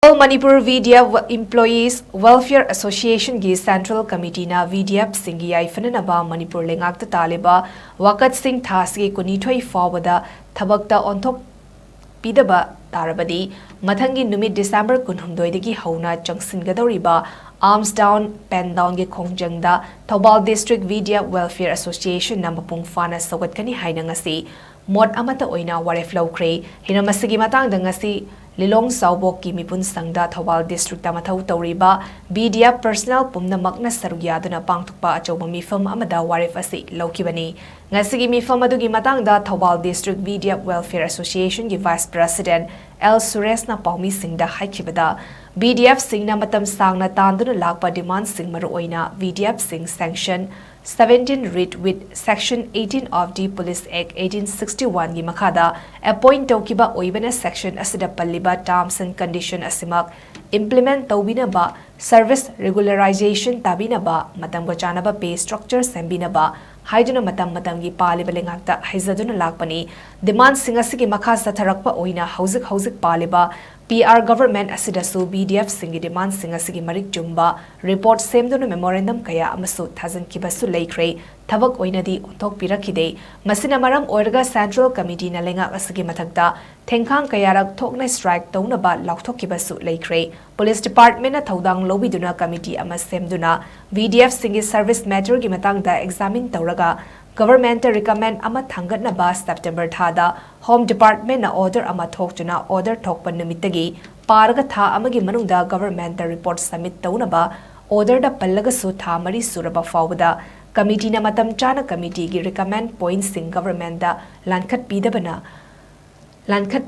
All Manipur VDF Employees Welfare Association gi Central Committee na VDF singi YAIPHANABA Manipur LEINGAK TALLIBA WAKAT Singh Thasgi Kunithoi PHAOBADA THABAKta ONTHOK-TRABADIA tarabadi MATHANG NUMIT December 19 HOUNA DOURIBA Arms Down Pen Down gi KHONGJANG da THOUBAL District VDF Welfare Association na Mapung Phana Sougat Kani Haina Ngasi Mot Amata Oina Warep Loukhre Haina Ngasi Ngasi Lilong Saubok ki mipun sangda THOUBAL District Amathau Tauriba BDF Personnel Pumna Makna Sarugyaduna Pangtukpa Achauba Mifam Amada Warep asi Laukibani Ngasigi Mifam adugi matangda THOUBAL District BDF Welfare Association gi Vice President L Suresh na Paumi Singda haikibada BDF Singna matam sangna tanduna lakpa demand sing maru oina VDF Sing sanction 17 read with Section 18 of the Police Act 1861 gi makada appoint taukiba oibana section asida palliba terms and condition asimak implement taubina ba service regularization tabina ba matam chanaba pay structure sembina ba haiduna matam gi paliba lengakta haizaduna lakpani demand singasigi makha satharakpa oina hauzik paliba PR government asidasu BDF singi demand singasigi marik jumba report semduna memorandum kaya amasu thazan kibasu leikre thabak oina di onthok pirakide masina maram oirga Central Committee na lengak asigi mathakta thengkhang kayarak thokna strike tawna ba laukthok kibasu leikre Police Department na thodang lobiduna committee ama semduna VDF singi service matter gi matangda examine tawraga Government recommend ama thangat na ba September thada Home Department na order ama thokjuna order thokpan numitagi paraga tha amagi manungda government report submit tawna ba order da pallaga su tha mari suraba PHAOBADA committee na matam chana committee gi recommend points sing government da lankhat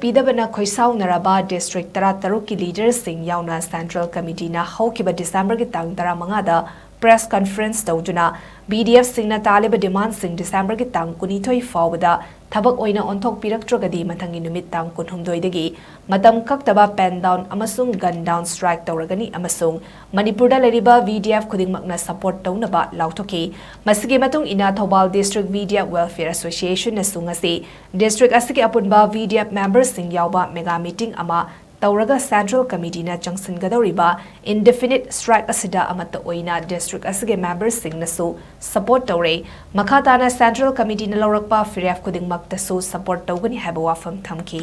pidabana khoisau naraba district tara taruk ki leaders sing yauna Central Committee na haukiba December gi tang tara mangada press conference tawjuna BDF singna TALLIBA demand sing December gi tang kunithoi PHAOBADA thabak oina onthok piraktragadi mathangi numit tang kunhumdoi dagi matam kaktaba pen down amasung gun down strike tawragani amasung Manipurda leriba VDF khudingmakna support tawnaba lauthoki masigi matung ina THOUBAL District VDF Welfare Association na sungasi district asigi apunba VDF members sing yawba mega meeting ama Tauraga Central Committee na Junction Gadoriba indefinite strike asida Amata Oina District asige members sing nasu support tawre makata na Central Committee na laurakpa firaf kuding maktasu support tawgani haba wafam thamki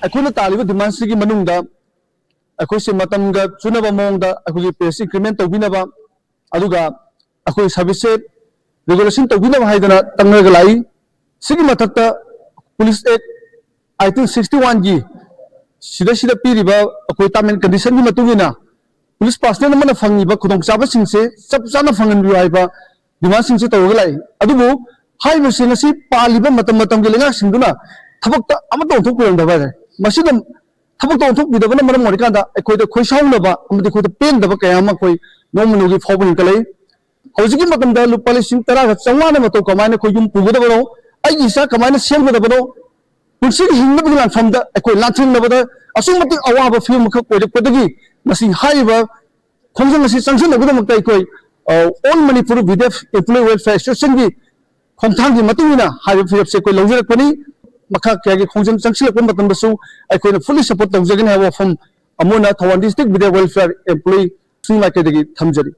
Akuna TALLIBA demand sigi manungda akoi se matamga chunaba mongda akoi pay increment tawbinaba aduga akoi service regulation tawbinaba haidana tangnaga lai sigi mathakta Police Act 1861 gi sida piriba akoi tamen condition gi matungina police personnel amana fangiba khudong chaba singse chapchana fangan biaiba demand singse tawgalai adubu haiba singasi paliba matam gi lenga singduna thabakta amata onthok pirandaba masida thabakta onthok bidabana maram morikanda akoi da khoisaunaba amadi khoi da pendaba kayama koi nomunugi phobun kalai hojiki matamda lupa lising 10 ga changwana mato kamaina khoi yum pugudabano ai isa kamaina semgadabano police हिंगबगी लानफमदा अकोइ लाथेंगनबदा असुमति अवाबा film खक कोइरपदगी मसि हाइबा खोंजंग असि चंगसिनबदमक्ता अकोइ ऑल मणिपुर विदेफ एम्प्लॉय वेलफेयर एसोसिएशन की खोंथांगी मतुंगिना हाइबा फिरप से कोइ लौजरकपनि मखा क्यागी खोंजंग चंगसिलकप मतमदसु अकोइना फुली सपोर्ट तौजगनि हाइबा फम अमोना थौबाल डिस्ट्रिक्ट विदेफ वेलफेयर एम्प्लॉय सुंलाकेदगी थमजरी